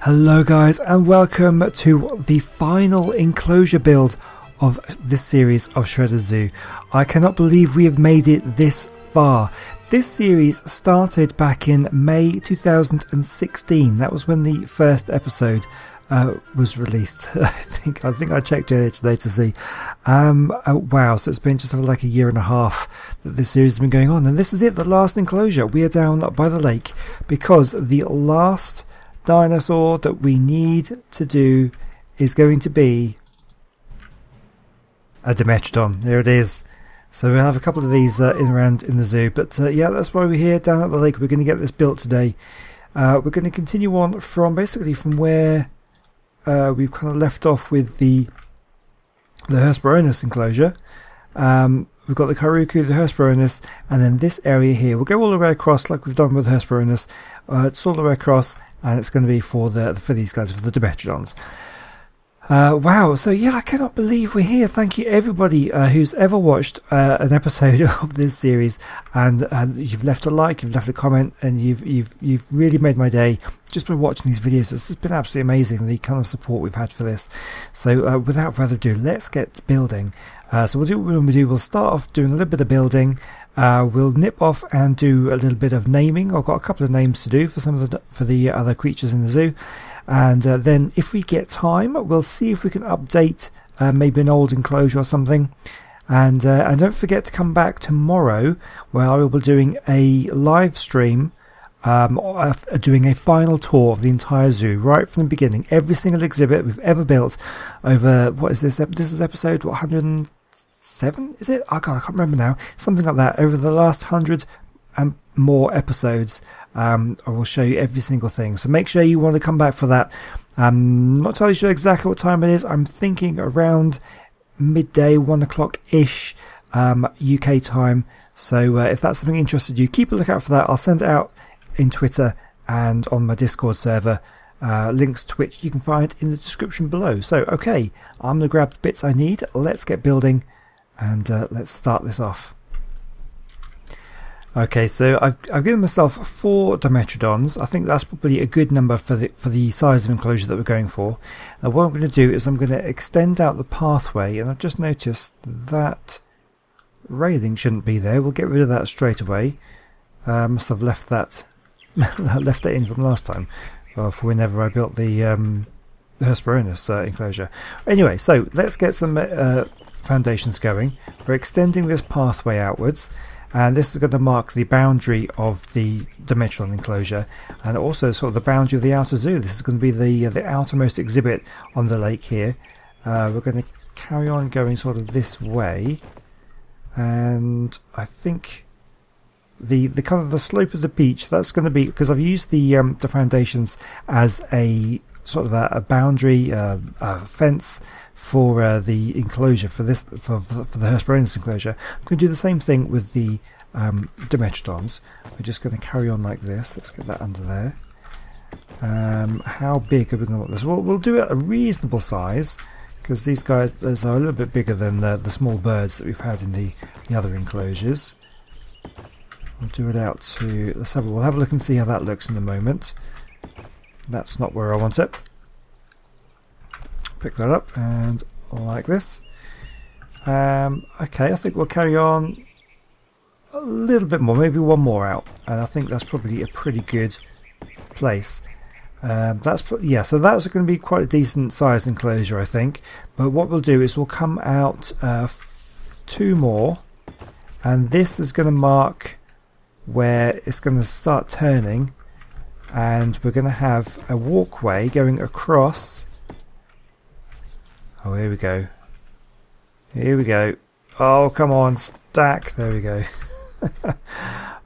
Hello guys, and welcome to the final enclosure build of this series of Shredder's Zoo. I cannot believe we have made it this far. This series started back in May 2016. That was when the first episode was released. I think I checked earlier today to see. Wow, so it's been just like a year and a half that this series has been going on, and this is it, the last enclosure. We are down by the lake because the last dinosaur that we need to do is going to be a Dimetrodon. There it is. So we'll have a couple of these around in the zoo, but yeah, that's why we're here down at the lake. We're going to get this built today. We're going to continue on from where we've kind of left off with the Hesperornis enclosure. We've got the Kairuku, the Hesperornis, and then this area here. We'll go all the way across like we've done with Hesperornis. It's all the way across, and it's going to be for these guys, for the Dimetrodons. Wow, so yeah, I cannot believe we're here. Thank you everybody who's ever watched an episode of this series, and you've left a like, you've left a comment, and you've really made my day just by watching these videos. It's just been absolutely amazing, the kind of support we've had for this. So without further ado, let's get building. So we'll start off doing a little bit of building. We'll nip off and do a little bit of naming. I've got a couple of names to do for the other creatures in the zoo. And then if we get time, we'll see if we can update maybe an old enclosure or something. And don't forget to come back tomorrow, where I will be doing a live stream, doing a final tour of the entire zoo, right from the beginning. Every single exhibit we've ever built over, what is this? This is episode 107, is it? I can't remember now. Something like that. Over the last 100 and more episodes, I will show you every single thing, so make sure you want to come back for that. I'm not entirely sure exactly what time it is. I'm thinking around midday, 1 o'clock ish, UK time. So if that's something interested you, keep a lookout for that. I'll send it out in Twitter and on my Discord server. Links to which you can find in the description below. So okay, I'm going to grab the bits I need. Let's get building, and let's start this off. Okay, so I've given myself 4 Dimetrodons. I think that's probably a good number for the size of enclosure that we're going for. Now what I'm going to do is I'm going to extend out the pathway, and I've just noticed that railing shouldn't be there. We'll get rid of that straight away. Must have left that in from last time, for whenever I built the Hesperornis enclosure. Anyway, so let's get some foundations going. We're extending this pathway outwards. And this is going to mark the boundary of the Dimetrodon enclosure, and also sort of the boundary of the outer zoo. This is going to be the outermost exhibit on the lake here. We're going to carry on going sort of this way, and I think the kind of the slope of the beach, that's going to be, because I've used the foundations as a sort of a boundary fence for the enclosure, for the Hesperornis enclosure. I'm going to do the same thing with the Dimetrodons. We're just going to carry on like this. Let's get that under there. How big are we going to want this? We'll do it a reasonable size, because these guys are a little bit bigger than the small birds that we've had in the other enclosures. We'll do it out to, we'll have a look and see how that looks in a moment. That's not where I want it. Pick that up and like this. Okay, I think we'll carry on a little bit more, maybe one more out, and I think that's probably a pretty good place. So that's going to be quite a decent sized enclosure, I think. But what we'll do is we'll come out 2 more, and this is going to mark where it's going to start turning, and we're going to have a walkway going across. Oh, here we go. Here we go. Oh, come on, stack. There we go.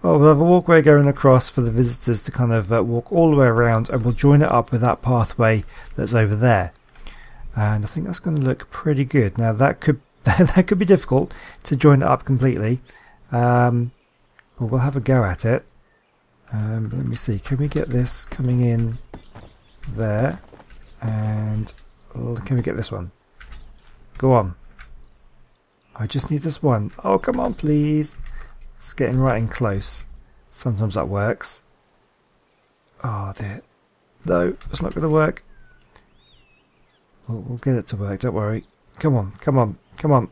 Oh, we'll have a walkway going across for the visitors to kind of walk all the way around, and we'll join it up with that pathway that's over there. And I think that's going to look pretty good. Now that could be difficult to join it up completely. But we'll have a go at it. Let me see. Can we get this coming in there? And can we get this one? Go on. I just need this one. Oh, come on, please. It's getting right in close. Sometimes that works. Oh, dear. No, it's not going to work. We'll get it to work, don't worry. Come on, come on, come on.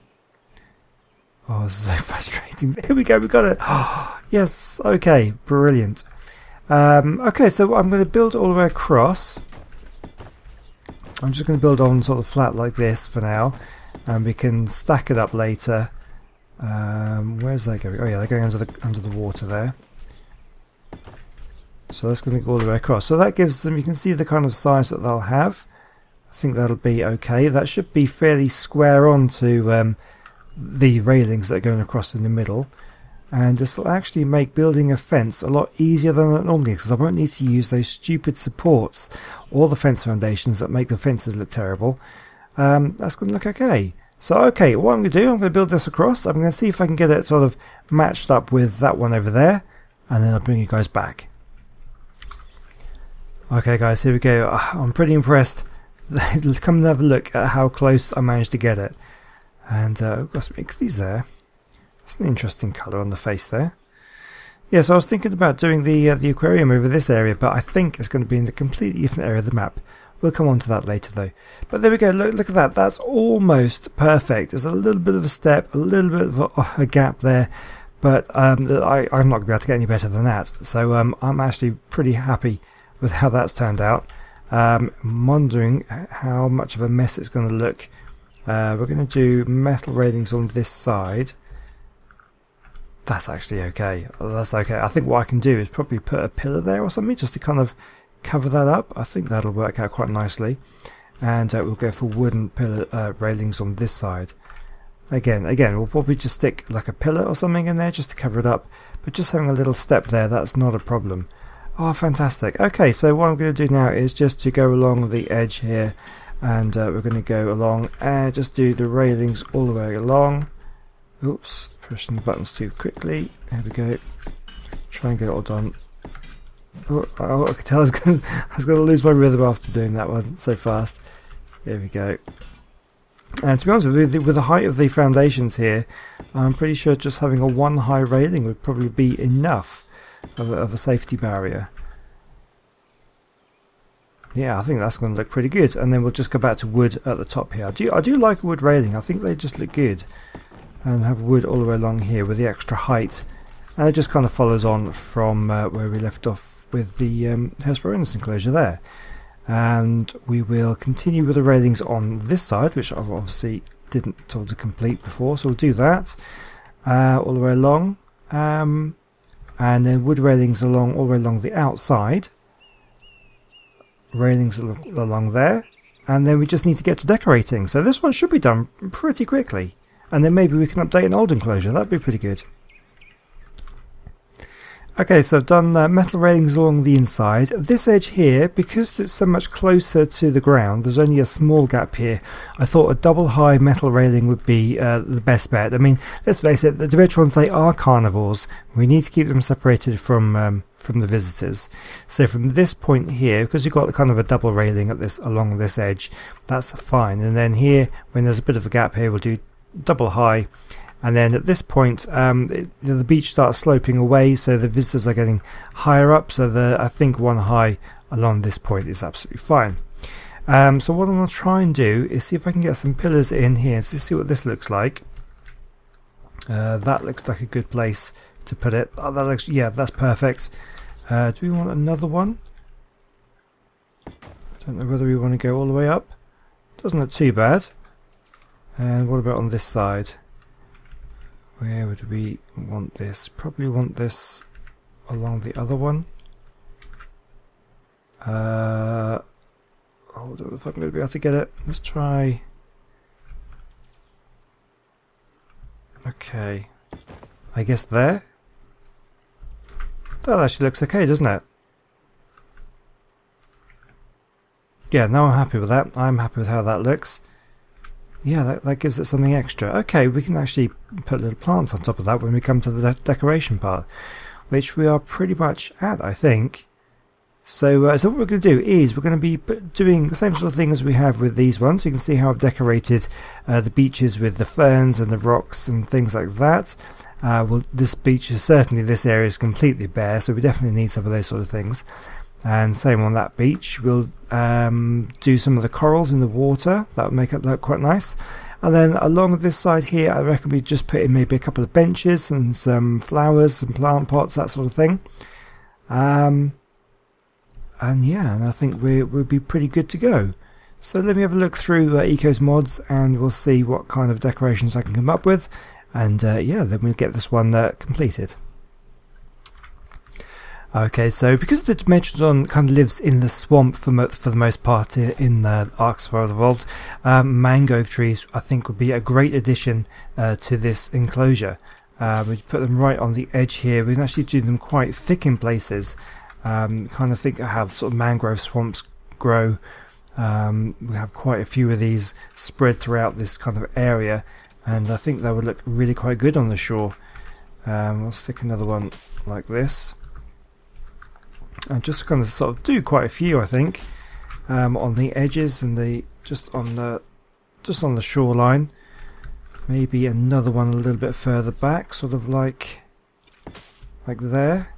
Oh, this is so frustrating. Here we go, we got it. Oh, yes, okay, brilliant. Okay, so I'm going to build all the way across. I'm just going to build on sort of flat like this for now, and we can stack it up later. Where's that going? Oh yeah, they're going under the water there. So that's going to go all the way across. So that gives them, you can see the kind of size that they'll have. I think that'll be okay. That should be fairly square on to the railings that are going across in the middle. And this will actually make building a fence a lot easier than it normally is, because I won't need to use those stupid supports or the fence foundations that make the fences look terrible. That's going to look okay. So okay, what I'm going to do, I'm going to build this across. I'm going to see if I can get it sort of matched up with that one over there, and then I'll bring you guys back. Okay guys, here we go. I'm pretty impressed. Let's come and have a look at how close I managed to get it. And I've got some ixies there. That's an interesting colour on the face there. Yeah, so I was thinking about doing the aquarium over this area, but I think it's going to be in a completely different area of the map. We'll come on to that later though. But there we go, look at that. That's almost perfect. There's a little bit of a step, a little bit of a gap there, but I'm not going to be able to get any better than that. So I'm actually pretty happy with how that's turned out. I'm wondering how much of a mess it's going to look. We're going to do metal railings on this side. That's actually okay. That's okay. I think what I can do is probably put a pillar there or something just to kind of cover that up. I think that'll work out quite nicely. And we'll go for wooden pillar railings on this side. Again, we'll probably just stick like a pillar or something in there just to cover it up. But just having a little step there, that's not a problem. Oh, fantastic. Okay, so what I'm going to do now is just to go along the edge here, and we're going to go along and just do the railings all the way along. Oops, pushing the buttons too quickly. There we go. Try and get it all done. Oh, I could tell I was going to lose my rhythm after doing that one so fast. There we go. And to be honest with the height of the foundations here, I'm pretty sure just having a one high railing would probably be enough of a safety barrier. Yeah, I think that's going to look pretty good. And then we'll just go back to wood at the top here. I do like a wood railing. I think they just look good. And have wood all the way along here with the extra height. And it just kind of follows on from where we left off with the Railings enclosure there. And we will continue with the railings on this side, which I've obviously didn't sort of complete before. So we'll do that all the way along. And then wood railings all the way along the outside. Railings along there. And then we just need to get to decorating. So this one should be done pretty quickly. And then maybe we can update an old enclosure. That'd be pretty good. Okay, so I've done metal railings along the inside. This edge here, because it's so much closer to the ground, there's only a small gap here. I thought a double high metal railing would be the best bet. I mean, let's face it, the Dimetrons, they are carnivores. We need to keep them separated from the visitors. So from this point here, because you've got kind of a double railing at along this edge, that's fine. And then here, when there's a bit of a gap here, we'll do double high. And then at this point, the beach starts sloping away, so the visitors are getting higher up. So I think one high along this point is absolutely fine. So what I'm going to try and do is see if I can get some pillars in here to see what this looks like. That looks like a good place to put it. Oh, that looks, yeah, that's perfect. Do we want another one? I don't know whether we want to go all the way up. Doesn't look too bad. And what about on this side? Where would we want this? Probably want this along the other one. I don't know if I'm going to be able to get it. Let's try. Okay. I guess there. That actually looks okay, doesn't it? Yeah, now I'm happy with that. I'm happy with how that looks. Yeah, that gives it something extra. Okay, we can actually put little plants on top of that when we come to the decoration part, which we are pretty much at, I think. So what we're going to do is we're going to be doing the same sort of thing as we have with these ones. You can see how I've decorated the beaches with the ferns and the rocks and things like that. Well, this beach is certainly, this area is completely bare, so we definitely need some of those sort of things. And same on that beach. We'll do some of the corals in the water. That would make it look quite nice. And then along this side here, I reckon we just put in maybe a couple of benches and some flowers and plant pots, that sort of thing. And yeah, and I think we'll be pretty good to go. So let me have a look through Eco's mods, and we'll see what kind of decorations I can come up with. And yeah, then we'll get this one completed. Okay, so because the Dimetrodon kind of lives in the swamp for the most part in the Archosaur of the Vault, mangrove trees I think would be a great addition to this enclosure. We put them right on the edge here. We can actually do them quite thick in places. Kind of think of how sort of mangrove swamps grow. We have quite a few of these spread throughout this kind of area, and I think that would look really quite good on the shore. We'll stick another one like this. And just kind of sort of do quite a few, I think, on the edges and just on the shoreline. Maybe another one a little bit further back, sort of like there.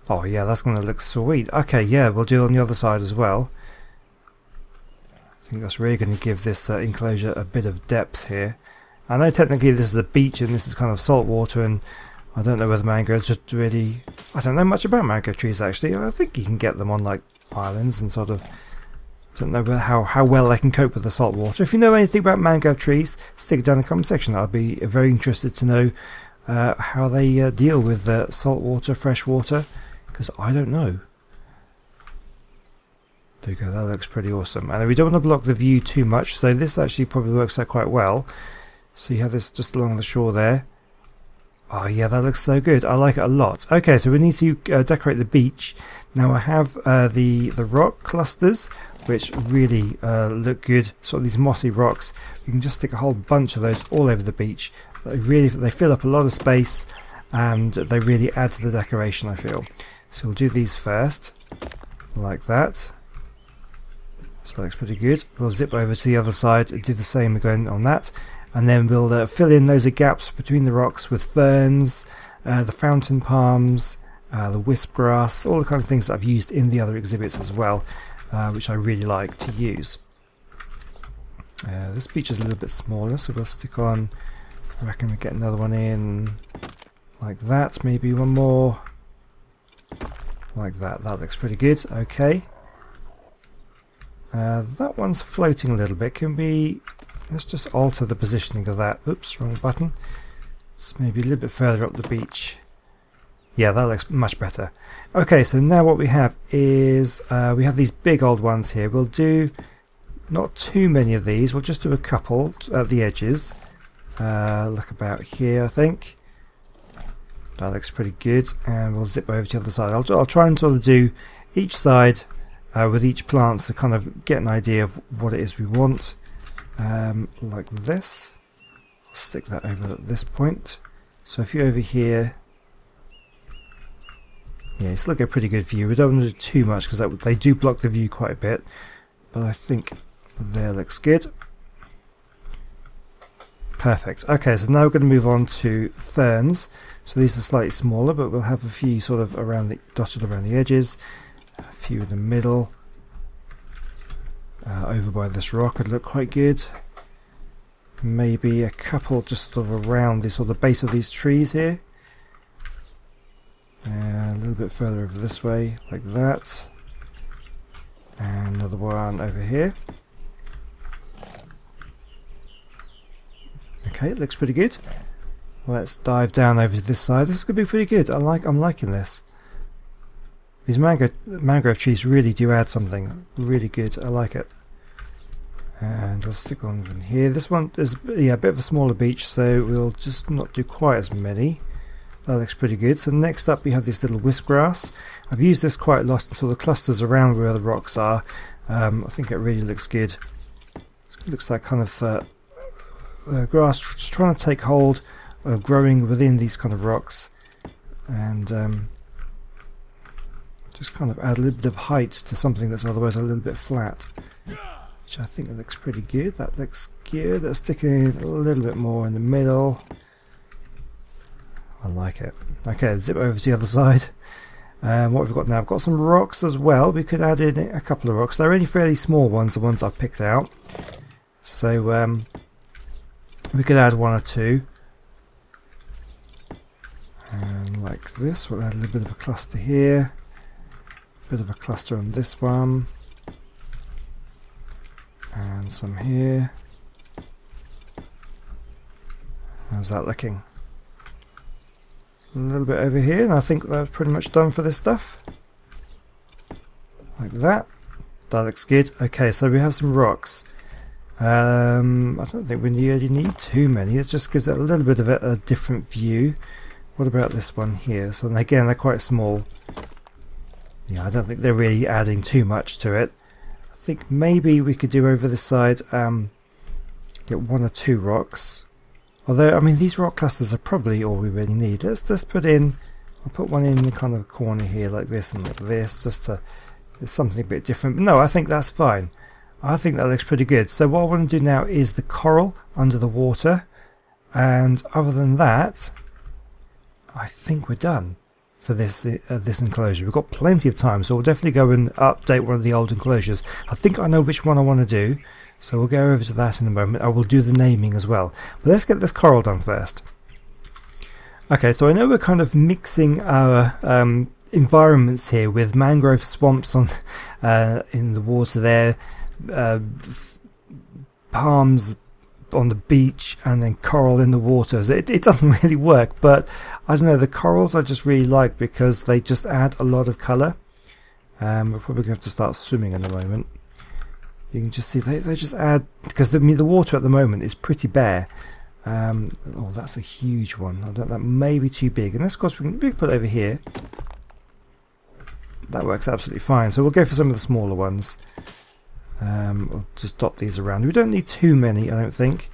Oh yeah, that's going to look sweet. Okay, yeah, we'll do it on the other side as well. I think that's really going to give this enclosure a bit of depth here. I know technically this is a beach and this is kind of salt water, and I don't know whether mangroves just really... I don't know much about mangrove trees actually. I think you can get them on like islands and sort of... I don't know how well they can cope with the salt water. If you know anything about mangrove trees, stick it down in the comment section. I'd be very interested to know how they deal with salt water, fresh water, because I don't know. There you go, that looks pretty awesome. And we don't want to block the view too much, so this actually probably works out quite well. So you have this just along the shore there. Oh yeah, that looks so good. I like it a lot. Okay, so we need to decorate the beach. Now I have the rock clusters, which really look good. Sort of these mossy rocks. You can just stick a whole bunch of those all over the beach. They fill up a lot of space, and they really add to the decoration, I feel. So we'll do these first, like that. So that looks pretty good. We'll zip over to the other side and do the same again on that. And then we'll fill in those gaps between the rocks with ferns, the fountain palms, the wisp grass, all the kind of things that I've used in the other exhibits as well, which I really like to use. This beach is a little bit smaller, so we'll stick on, I reckon we'll get another one in like that, maybe one more like that. That looks pretty good. Okay. That one's floating a little bit. Can we... Let's just alter the positioning of that. Oops, wrong button. It's maybe a little bit further up the beach. Yeah, that looks much better. Okay, so now what we have is we have these big old ones here. We'll do not too many of these. We'll just do a couple at the edges. Look about here, I think. That looks pretty good. And we'll zip over to the other side. I'll try and sort of do each side with each plant to kind of get an idea of what it is we want. Like this. I'll stick that over at this point. So if you're over here, yeah, it's like a pretty good view. We don't want to do too much because they do block the view quite a bit, but I think there looks good. Perfect. Okay, so now we're going to move on to ferns. So these are slightly smaller, but we'll have a few sort of dotted around the edges, a few in the middle. Over by this rock would look quite good. Maybe a couple just sort of around the base of these trees here. A little bit further over this way, like that. And another one over here. Okay, it looks pretty good. Let's dive down over to this side. This is going to be pretty good. I'm liking this. These mangrove trees really do add something really good. I like it. And we'll stick on in here. This one is a bit of a smaller beach, so we'll just not do quite as many. That looks pretty good. So next up we have this little wisp grass. I've used this quite a lot in sort of clusters around where the rocks are. I think it really looks good. It looks like kind of grass just trying to take hold of growing within these kind of rocks, and just kind of add a little bit of height to something that's otherwise a little bit flat, which I think looks pretty good. That looks good. Let's stick in a little bit more in the middle. I like it. Okay, zip over to the other side. What we've got now, I've got some rocks as well. We could add in a couple of rocks. They're only fairly small ones, the ones I've picked out. So we could add one or two. And like this, we'll add a little bit of a cluster here. A bit of a cluster on this one. And some here. How's that looking? A little bit over here, and I think that's pretty much done for this stuff. Like that. That looks good. Okay, so we have some rocks. I don't think we really need too many. It just gives it a little bit of a different view. What about this one here? So again, they're quite small. Yeah, I don't think they're really adding too much to it. I think maybe we could do over this side, get one or two rocks. Although, I mean, these rock clusters are probably all we really need. Let's just put in, I'll put one in the kind of corner here like this and like this, just to, it's something a bit different. But no, I think that's fine. I think that looks pretty good. So what I want to do now is the coral under the water. And other than that, I think we're done for this this enclosure. We've got plenty of time, so we'll definitely go and update one of the old enclosures. I think I know which one I want to do. So we'll go over to that in a moment. I will do the naming as well. But let's get this coral done first. Okay, so I know we're kind of mixing our environments here with mangrove swamps on in the water there, palms on the beach, and then coral in the water. So it doesn't really work, but I don't know, the corals I just really like because they just add a lot of colour. We're probably going to have to start swimming in a moment. You can just see they just add, because the water at the moment is pretty bare. Oh, that's a huge one. That may be too big. And this, of course, we can put it over here. That works absolutely fine. So we'll go for some of the smaller ones. We'll just dot these around. We don't need too many, I don't think.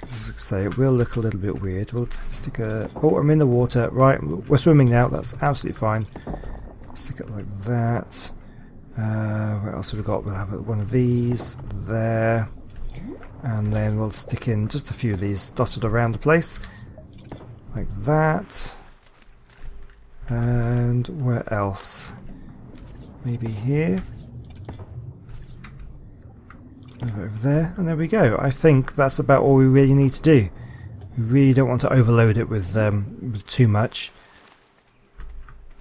As I say, it will look a little bit weird. We'll stick a... Oh, I'm in the water. Right, we're swimming now. That's absolutely fine. Stick it like that. What else have we got? We'll have one of these there, and then we'll stick in just a few of these dotted around the place like that. And where else? Maybe here, over there, and there we go. I think that's about all we really need to do. We really don't want to overload it with too much.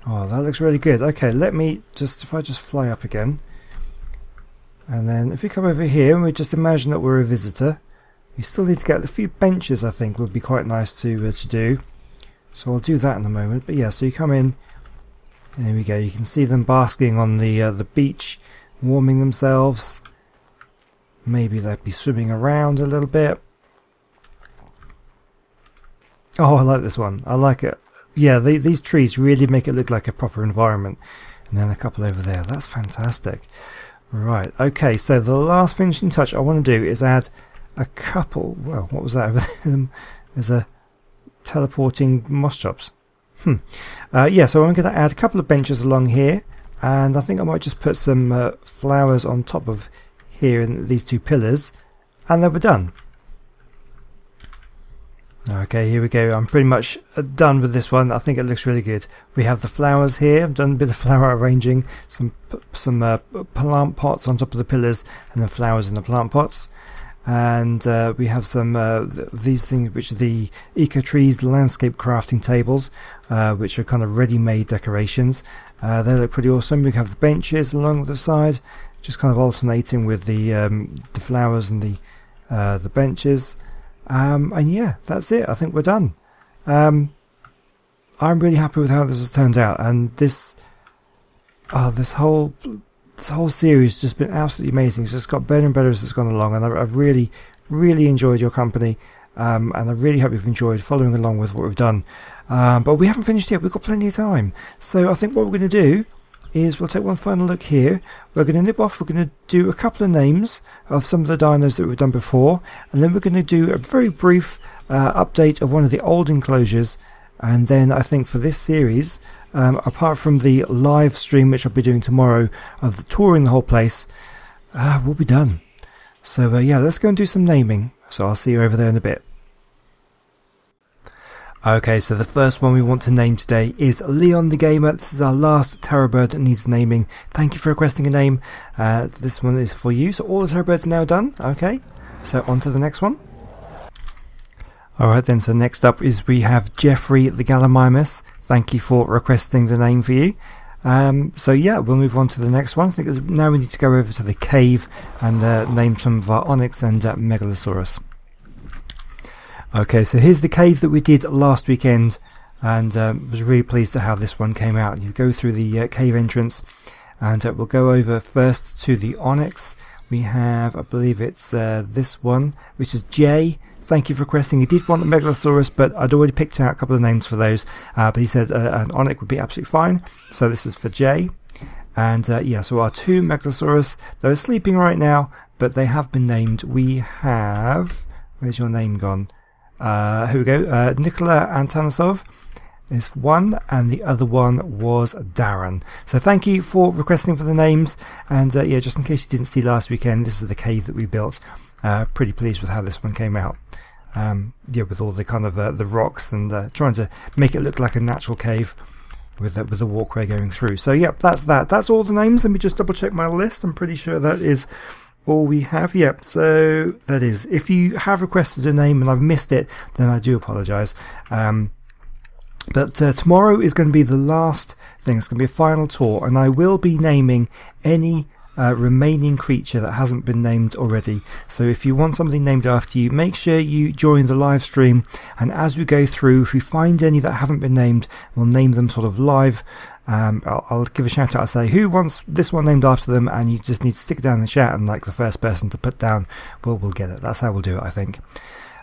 Oh, that looks really good. Okay, let me just, if I just fly up again, and then if we come over here and we just imagine that we're a visitor, we still need to get a few benches. I think would be quite nice to do. So I'll do that in a moment. But yeah, so you come in, and there we go. You can see them basking on the beach, warming themselves. Maybe they'd be swimming around a little bit. Oh, I like this one. I like it. Yeah, these trees really make it look like a proper environment. And then a couple over there. That's fantastic. Right, okay, so the last finishing touch I want to do is add a couple... Well, what was that over there? There's a teleporting moss chops. Yeah, so I'm going to add a couple of benches along here. And I think I might just put some flowers on top of here in these two pillars. And then we're done. Okay, here we go. I'm pretty much done with this one. I think it looks really good. We have the flowers here. I've done a bit of flower arranging, some plant pots on top of the pillars, and then flowers in the plant pots. And we have some these things, which are the Eco Trees landscape crafting tables, which are kind of ready-made decorations. They look pretty awesome. We have the benches along the side, just kind of alternating with the flowers and the benches. And yeah, that's it. I think we're done. I'm really happy with how this has turned out, and this whole series has just been absolutely amazing. It's just got better and better as it's gone along, and I've really enjoyed your company, and I really hope you've enjoyed following along with what we've done. But we haven't finished yet. We've got plenty of time, so I think what we're going to do is we'll take one final look here. We're going to nip off. We're going to do a couple of names of some of the dinos that we've done before, and then we're going to do a very brief update of one of the old enclosures. And then I think for this series, apart from the live stream which I'll be doing tomorrow of touring the whole place, we'll be done. So yeah, let's go and do some naming. So I'll see you over there in a bit. Okay, so the first one we want to name today is Leon the Gamer. This is our last terror bird that needs naming. Thank you for requesting a name. This one is for you. So all the terror birds are now done. Okay, so on to the next one. Alright then, so next up is we have Jeffery the Gallimimus. Thank you for requesting the name for you. So yeah, we'll move on to the next one. I think now we need to go over to the cave and name some of our onyx and megalosaurus. Okay, so here's the cave that we did last weekend, and was really pleased at how this one came out. You go through the cave entrance, and we'll go over first to the onyx. We have, I believe it's this one, which is Jay. Thank you for requesting. He did want the megalosaurus, but I'd already picked out a couple of names for those, but he said an onyx would be absolutely fine, so this is for Jay. And yeah, so our two megalosaurus, they're sleeping right now, but they have been named. We have, where's your name gone? Here we go. Nikola Antanosov is one, and the other one was Darren. So thank you for requesting for the names. And yeah, just in case you didn't see last weekend, this is the cave that we built. Pretty pleased with how this one came out. Yeah, with all the kind of the rocks and trying to make it look like a natural cave with the walkway going through. So yeah, that's that. That's all the names. Let me just double check my list. I'm pretty sure that is all we have. Yep, so that is. If you have requested a name and I've missed it, then I do apologise. But tomorrow is going to be the last thing. It's going to be a final tour, and I will be naming any remaining creature that hasn't been named already. So if you want something named after you, make sure you join the live stream, and as we go through, if we find any that haven't been named, we'll name them sort of live. I'll give a shout out. I'll say who wants this one named after them, and you just need to stick it down in the chat, and like the first person to put down will get it. That's how we'll do it, I think.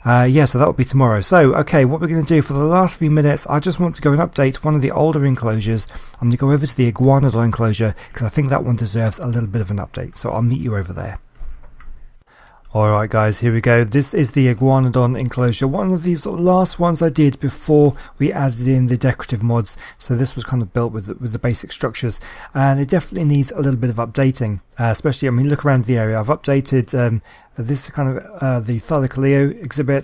Yeah, so that will be tomorrow. So okay, what we're going to do for the last few minutes, I just want to go and update one of the older enclosures. I'm going to go over to the Iguanodon Enclosure because I think that one deserves a little bit of an update, so I'll meet you over there. Alright guys, here we go. This is the Iguanodon Enclosure, one of these last ones I did before we added in the decorative mods. So this was kind of built with the basic structures, and it definitely needs a little bit of updating, especially, I mean, look around the area. I've updated this kind of the Thylacoleo exhibit.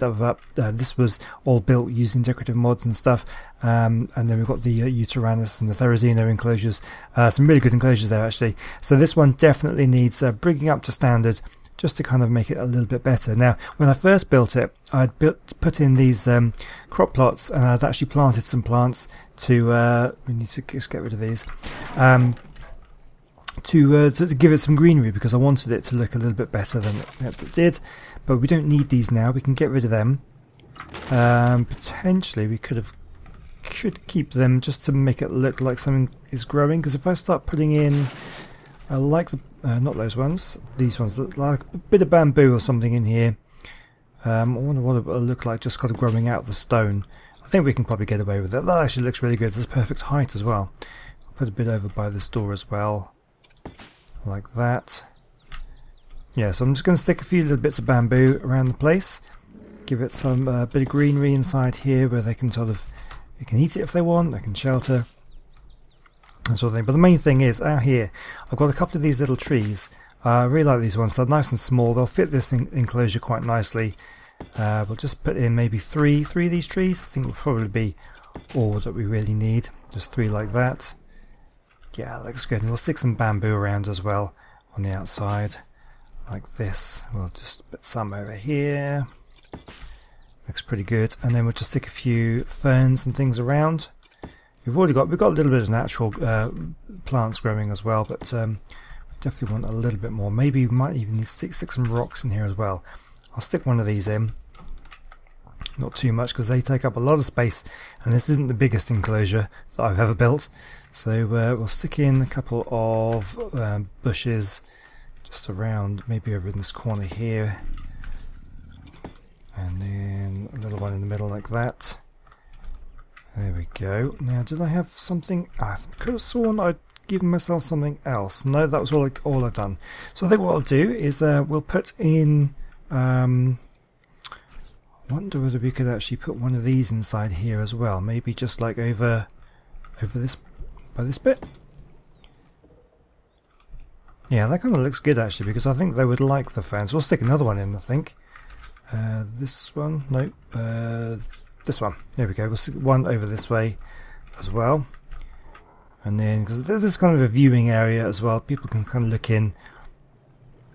This was all built using decorative mods and stuff, and then we've got the Uteranus and the Therizino enclosures, some really good enclosures there actually. So this one definitely needs bringing up to standard, just to kind of make it a little bit better. Now, when I first built it, I'd put in these crop plots, and I'd actually planted some plants to, we need to just get rid of these, to give it some greenery, because I wanted it to look a little bit better than it did. But we don't need these now, we can get rid of them. Potentially we could keep them just to make it look like something is growing, because if I start putting in, I like the not those ones, these ones, like a bit of bamboo or something in here. I wonder what it will look like just kind of growing out of the stone. I think we can probably get away with it. That actually looks really good. It's perfect height as well. I'll put a bit over by this door as well, like that. Yeah, so I'm just going to stick a few little bits of bamboo around the place, give it some bit of greenery inside here where they can they can eat it if they want, they can shelter, that sort of thing. But the main thing is, out here I've got a couple of these little trees. I really like these ones. They're nice and small. They'll fit this enclosure quite nicely. We'll just put in maybe three of these trees. I think will probably be all that we really need. Just 3 like that. Yeah, that looks good. And we'll stick some bamboo around as well on the outside, like this. We'll just put some over here. Looks pretty good. And then we'll just stick a few ferns and things around. We've got a little bit of natural plants growing as well, but definitely want a little bit more. Maybe we might even need to stick some rocks in here as well. I'll stick one of these in, not too much because they take up a lot of space, and this isn't the biggest enclosure that I've ever built. So we'll stick in a couple of bushes just around, maybe over in this corner here, and then a little one in the middle like that. There we go. Now, did I have something? I could have sworn I'd given myself something else. No, that was all I've done. So I think what I'll do is we'll put in. I wonder whether we could actually put one of these inside here as well. Maybe just like over this, by this bit. Yeah, that kind of looks good actually, because I think they would like the fans. We'll stick another one in, I think. This one, nope. this one. There we go. We'll stick one over this way as well. And then, because this is kind of a viewing area as well, people can kind of look in.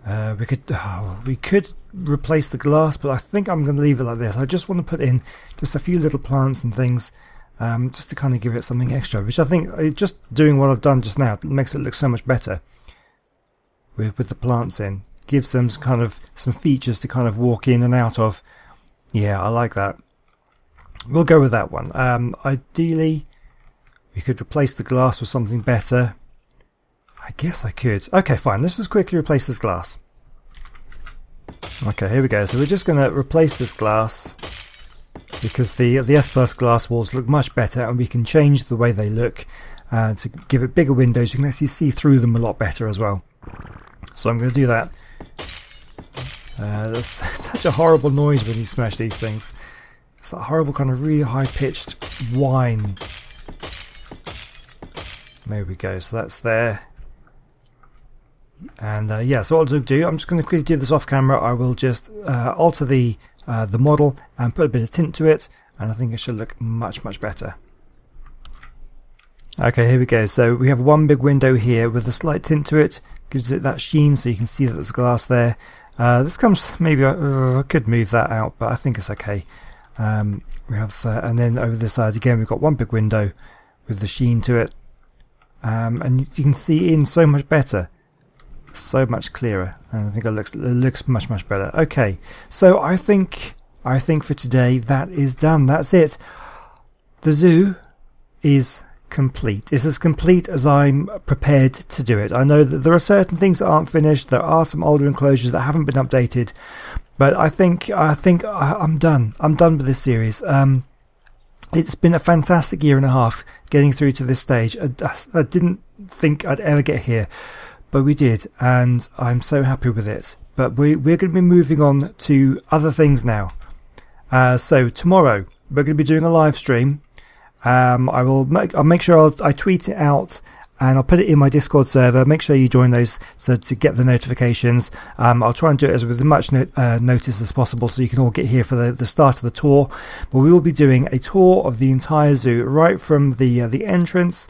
We could replace the glass, but I think I'm going to leave it like this. I just want to put in just a few little plants and things, just to kind of give it something extra, which I think just doing what I've done just now makes it look so much better with the plants in. Gives them some features to kind of walk in and out of. Yeah, I like that. We'll go with that one. Ideally, we could replace the glass with something better. I guess I could. Okay, fine. Let's just quickly replace this glass. Okay, here we go. So we're just going to replace this glass because the S+ glass walls look much better, and we can change the way they look to give it bigger windows. You can actually see through them a lot better as well. So I'm going to do that. There's such a horrible noise when you smash these things. It's that horrible kind of really high-pitched whine. There we go. So that's there. And yeah, so what I'll do, I'm just going to quickly do this off camera. I will just alter the model and put a bit of tint to it, and I think it should look much better. Okay, here we go. So we have one big window here with a slight tint to it, gives it that sheen so you can see that there's glass there. This comes, maybe I could move that out, but I think it's okay. We have, and then over this side again we've got one big window with the sheen to it, and you can see in so much better. So much clearer, and I think it looks much better. Okay, so I think for today that is done. That's it. The zoo is complete. It's as complete as I'm prepared to do it. I know that there are certain things that aren't finished. There are some older enclosures that haven't been updated, but I think I'm done. I'm done with this series. It's been a fantastic year and a half getting through to this stage. I didn't think I'd ever get here, but we did, and I'm so happy with it. But we're going to be moving on to other things now. So tomorrow we're going to be doing a live stream. I'll make sure I tweet it out, and I'll put it in my Discord server. Make sure you join those so to get the notifications. I'll try and do it with as much notice as possible so you can all get here for the start of the tour. But we will be doing a tour of the entire zoo, right from the entrance,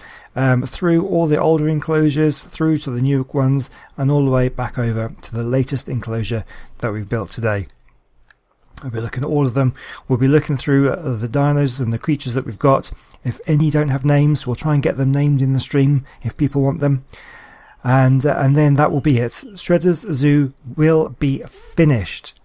through all the older enclosures, through to the new ones, and all the way back over to the latest enclosure that we've built today. We'll be looking at all of them. We'll be looking through the dinos and the creatures that we've got. If any don't have names, we'll try and get them named in the stream if people want them. And then that will be it. Shredder's Zoo will be finished.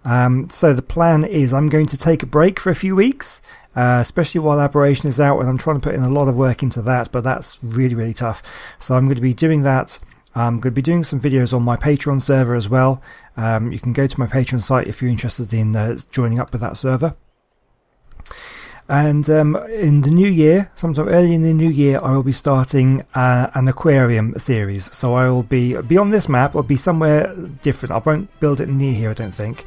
So the plan is I'm going to take a break for a few weeks, especially while Aberration is out, and I'm trying to put in a lot of work into that, but that's really tough. So I'm going to be doing that. I'm going to be doing some videos on my Patreon server as well. You can go to my Patreon site if you're interested in joining up with that server. And in the new year, sometime early in the new year, I will be starting an aquarium series. So I will be on this map. I'll be somewhere different. I won't build it near here, I don't think.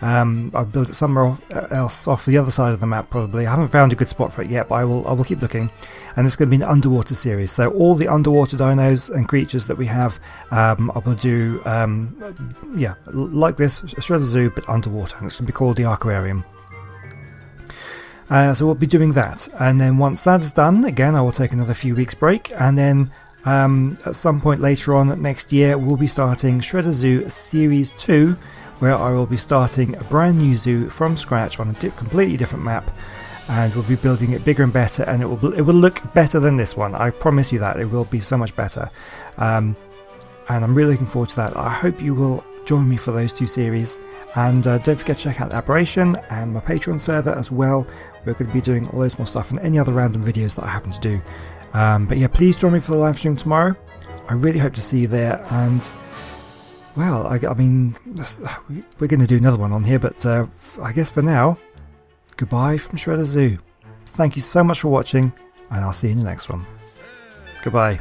I'll build it somewhere else off the other side of the map probably. I haven't found a good spot for it yet, but I will keep looking. And it's going to be an underwater series, so all the underwater dinos and creatures that we have, I will do, yeah, like this, Shredder Zoo, but underwater, and it's going to be called the Aquarium. So we'll be doing that, and then once that is done, again, I will take another few weeks break, and then at some point later on next year, we'll be starting Shredder Zoo Series 2, where I will be starting a brand new zoo from scratch on a completely different map, and we'll be building it bigger and better, and it will look better than this one. I promise you that. It will be so much better. And I'm really looking forward to that. I hope you will join me for those two series, and don't forget to check out Aberration and my Patreon server as well. We're going to be doing all those more stuff and any other random videos that I happen to do. But yeah, please join me for the live stream tomorrow. I really hope to see you there, and well, I mean, we're going to do another one on here, but I guess for now, goodbye from Shredder Zoo. Thank you so much for watching, and I'll see you in the next one. Goodbye.